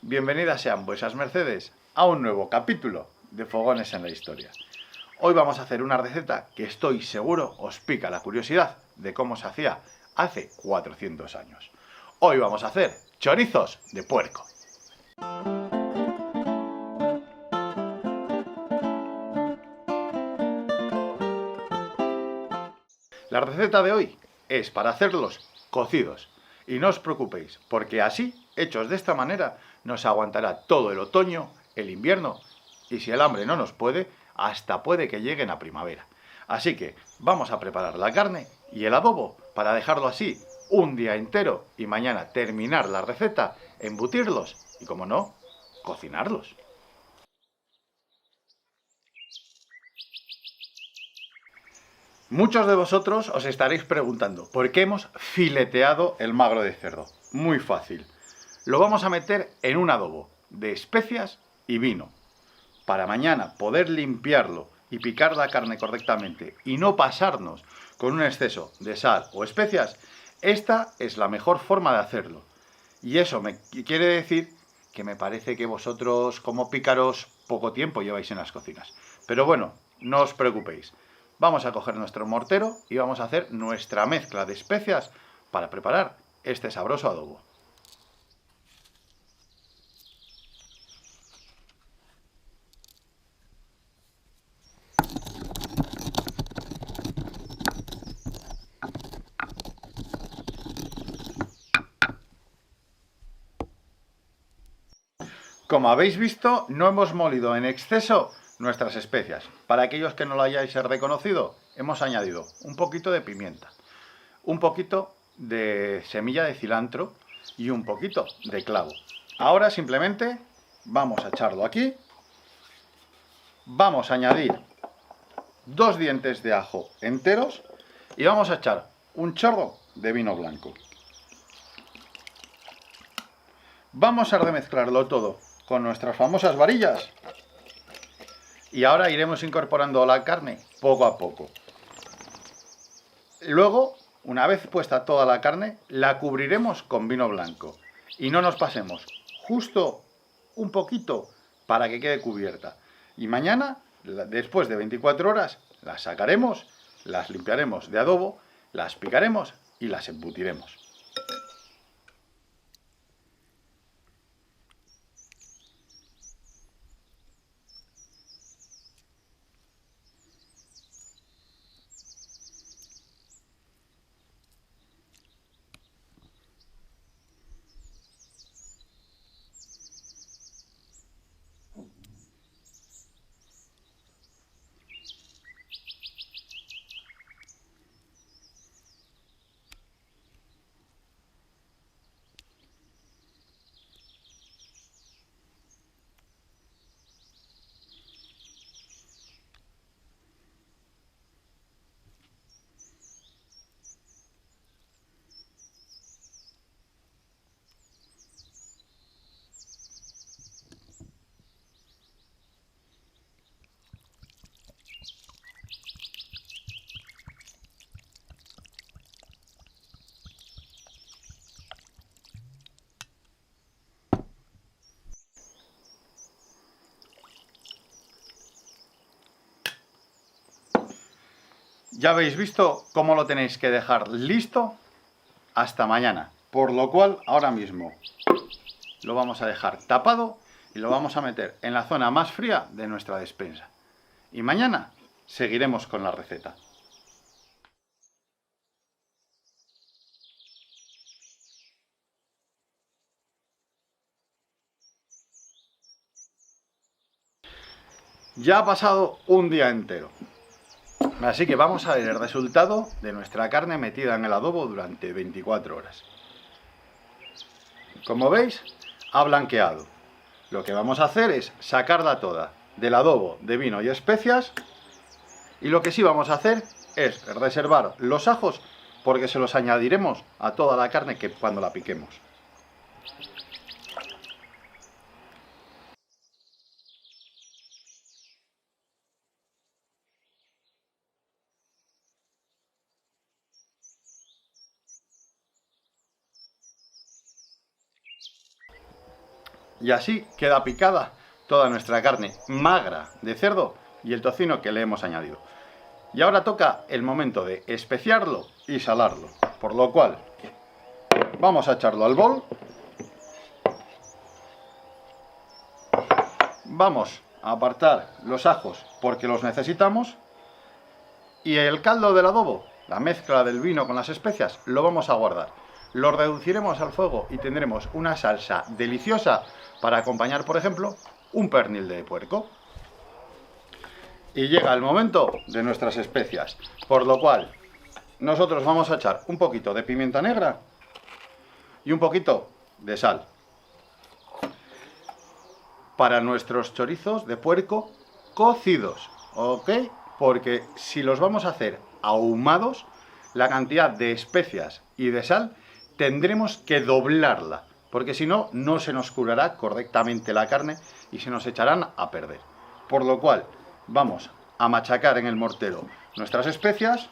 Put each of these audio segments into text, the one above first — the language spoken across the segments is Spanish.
Bienvenidas sean vuestras mercedes a un nuevo capítulo de Fogones en la Historia. Hoy vamos a hacer una receta que estoy seguro os pica la curiosidad de cómo se hacía hace 400 años. Hoy vamos a hacer chorizos de puerco. La receta de hoy es para hacerlos cocidos. Y no os preocupéis, porque así, hechos de esta manera, nos aguantará todo el otoño, el invierno, y si el hambre no nos puede, hasta puede que lleguen a primavera. Así que vamos a preparar la carne y el adobo para dejarlo así un día entero y mañana terminar la receta, embutirlos y, como no, cocinarlos. Muchos de vosotros os estaréis preguntando ¿por qué hemos fileteado el magro de cerdo? Muy fácil. Lo vamos a meter en un adobo de especias y vino. Para mañana poder limpiarlo y picar la carne correctamente y no pasarnos con un exceso de sal o especias, esta es la mejor forma de hacerlo. Y eso me quiere decir que me parece que vosotros, como pícaros, poco tiempo lleváis en las cocinas. Pero bueno, no os preocupéis. Vamos a coger nuestro mortero y vamos a hacer nuestra mezcla de especias para preparar este sabroso adobo. Como habéis visto, no hemos molido en exceso nuestras especias. Para aquellos que no lo hayáis reconocido, hemos añadido un poquito de pimienta, un poquito de semilla de cilantro y un poquito de clavo. Ahora simplemente vamos a echarlo aquí. Vamos a añadir 2 dientes de ajo enteros y vamos a echar un chorro de vino blanco. Vamos a remezclarlo todo con nuestras famosas varillas y ahora iremos incorporando la carne poco a poco. Luego, una vez puesta toda la carne, la cubriremos con vino blanco y no nos pasemos, justo un poquito para que quede cubierta. Y mañana, después de 24 horas, las sacaremos, las limpiaremos de adobo, las picaremos y las embutiremos. Ya habéis visto cómo lo tenéis que dejar listo hasta mañana. Por lo cual, ahora mismo lo vamos a dejar tapado y lo vamos a meter en la zona más fría de nuestra despensa. Y mañana seguiremos con la receta. Ya ha pasado un día entero. Así que vamos a ver el resultado de nuestra carne metida en el adobo durante 24 horas. Como veis, ha blanqueado. Lo que vamos a hacer es sacarla toda del adobo de vino y especias. Y lo que sí vamos a hacer es reservar los ajos porque se los añadiremos a toda la carne que cuando la piquemos. Y así queda picada toda nuestra carne magra de cerdo y el tocino que le hemos añadido. Y ahora toca el momento de especiarlo y salarlo. Por lo cual, vamos a echarlo al bol. Vamos a apartar los ajos porque los necesitamos. Y el caldo del adobo, la mezcla del vino con las especias, lo vamos a guardar. Lo reduciremos al fuego y tendremos una salsa deliciosa para acompañar, por ejemplo, un pernil de puerco. Y llega el momento de nuestras especias, por lo cual nosotros vamos a echar un poquito de pimienta negra y un poquito de sal. Para nuestros chorizos de puerco cocidos, ¿ok? Porque si los vamos a hacer ahumados, la cantidad de especias y de sal tendremos que doblarla, porque si no, no se nos curará correctamente la carne y se nos echarán a perder. Por lo cual, vamos a machacar en el mortero nuestras especias,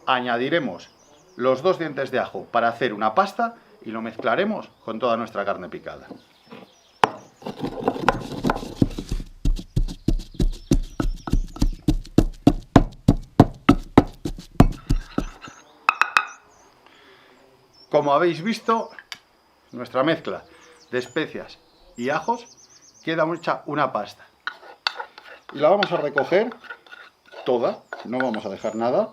añadiremos los 2 dientes de ajo para hacer una pasta y lo mezclaremos con toda nuestra carne picada. Como habéis visto, nuestra mezcla de especias y ajos queda hecha una pasta. Y la vamos a recoger toda, no vamos a dejar nada.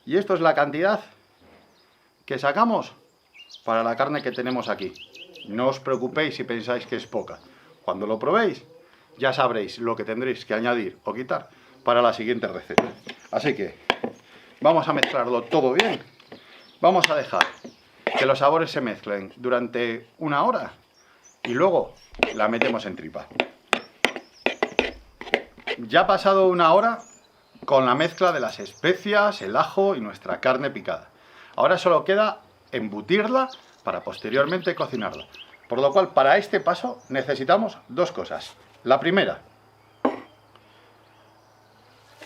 Y esto es la cantidad que sacamos para la carne que tenemos aquí. No os preocupéis si pensáis que es poca. Cuando lo probéis, ya sabréis lo que tendréis que añadir o quitar para la siguiente receta. Así que vamos a mezclarlo todo bien. Vamos a dejar que los sabores se mezclen durante 1 hora y luego la metemos en tripa. Ya ha pasado 1 hora con la mezcla de las especias, el ajo y nuestra carne picada. Ahora solo queda embutirla para posteriormente cocinarla. Por lo cual, para este paso necesitamos 2 cosas. La primera,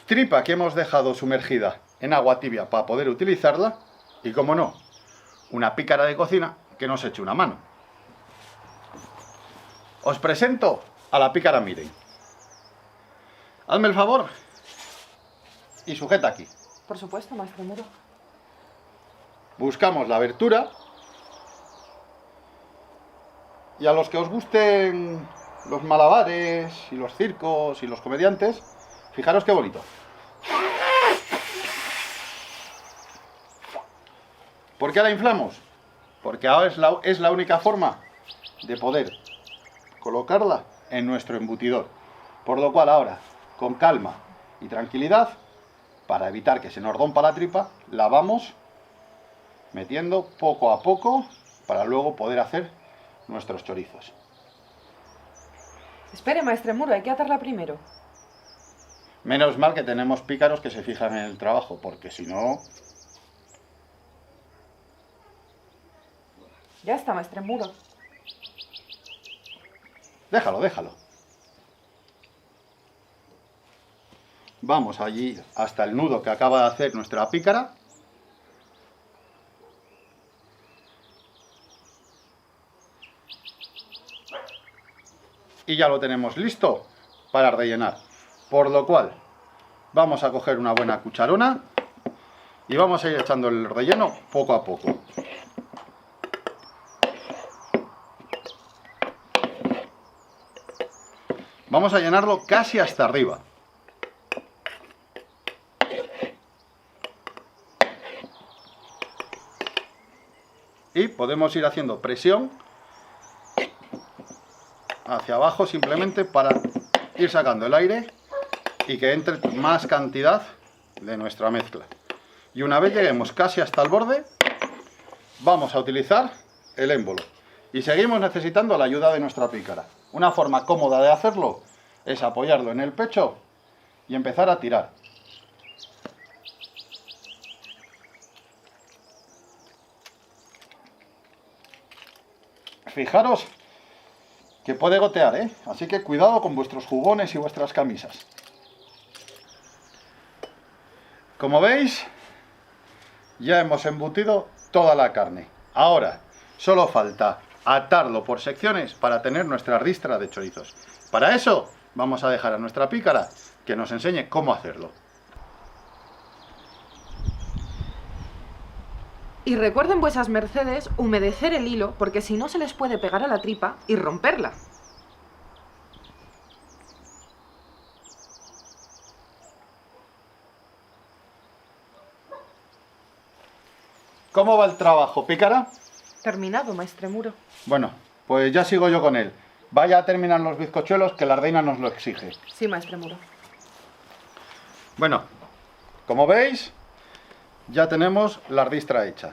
tripa que hemos dejado sumergida en agua tibia para poder utilizarla. Y como no, una pícara de cocina que nos eche una mano. Os presento a la pícara Miren. Hazme el favor y sujeta aquí. Por supuesto, maestro Muro. Buscamos la abertura. Y a los que os gusten los malabares y los circos y los comediantes, fijaros qué bonito. ¿Por qué la inflamos? Porque ahora es la única forma de poder colocarla en nuestro embutidor. Por lo cual ahora, con calma y tranquilidad, para evitar que se nos rompa la tripa, la vamos metiendo poco a poco para luego poder hacer nuestros chorizos. Espere, maestre Muro, hay que atarla primero. Menos mal que tenemos pícaros que se fijan en el trabajo, porque si no... Ya está, maestre Muro. Déjalo, déjalo. Vamos allí hasta el nudo que acaba de hacer nuestra pícara. Y ya lo tenemos listo para rellenar. Por lo cual, vamos a coger una buena cucharona y vamos a ir echando el relleno poco a poco. Vamos a llenarlo casi hasta arriba. Y podemos ir haciendo presión hacia abajo simplemente para ir sacando el aire y que entre más cantidad de nuestra mezcla. Y una vez lleguemos casi hasta el borde, vamos a utilizar el émbolo. Y seguimos necesitando la ayuda de nuestra pícara. Una forma cómoda de hacerlo es apoyarlo en el pecho y empezar a tirar. Fijaros que puede gotear, ¿eh? Así que cuidado con vuestros jugones y vuestras camisas. Como veis, ya hemos embutido toda la carne. Ahora, solo falta atarlo por secciones para tener nuestra ristra de chorizos. Para eso vamos a dejar a nuestra pícara que nos enseñe cómo hacerlo. Y recuerden vuesas mercedes humedecer el hilo, porque si no se les puede pegar a la tripa y romperla. ¿Cómo va el trabajo, pícara? Terminado, maestre Muro. Bueno, pues ya sigo yo con él. Vaya a terminar los bizcochuelos, que la reina nos lo exige. Sí, maestre Muro. Bueno, como veis, ya tenemos la ristra hecha.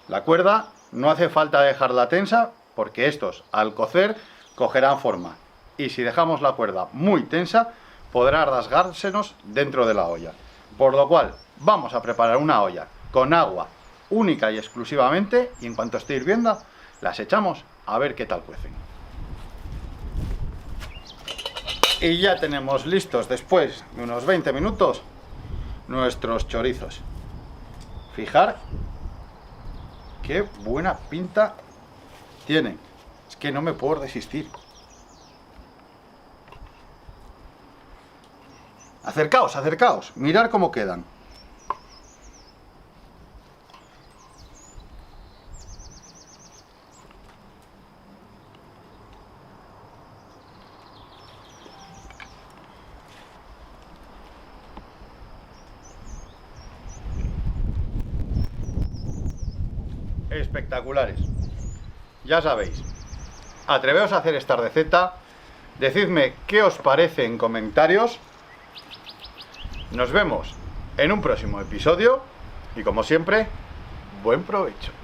La cuerda no hace falta dejarla tensa, porque estos, al cocer, cogerán forma. Y si dejamos la cuerda muy tensa, podrá rasgársenos dentro de la olla. Por lo cual, vamos a preparar una olla con agua única y exclusivamente, y en cuanto esté hirviendo, las echamos a ver qué tal cuecen. Y ya tenemos listos, después de unos 20 minutos, nuestros chorizos. Fijar qué buena pinta tienen. Es que no me puedo resistir. Acercaos, acercaos, mirad cómo quedan. Espectaculares. Ya sabéis, atreveos a hacer esta receta, decidme qué os parece en comentarios. Nos vemos en un próximo episodio y como siempre, buen provecho.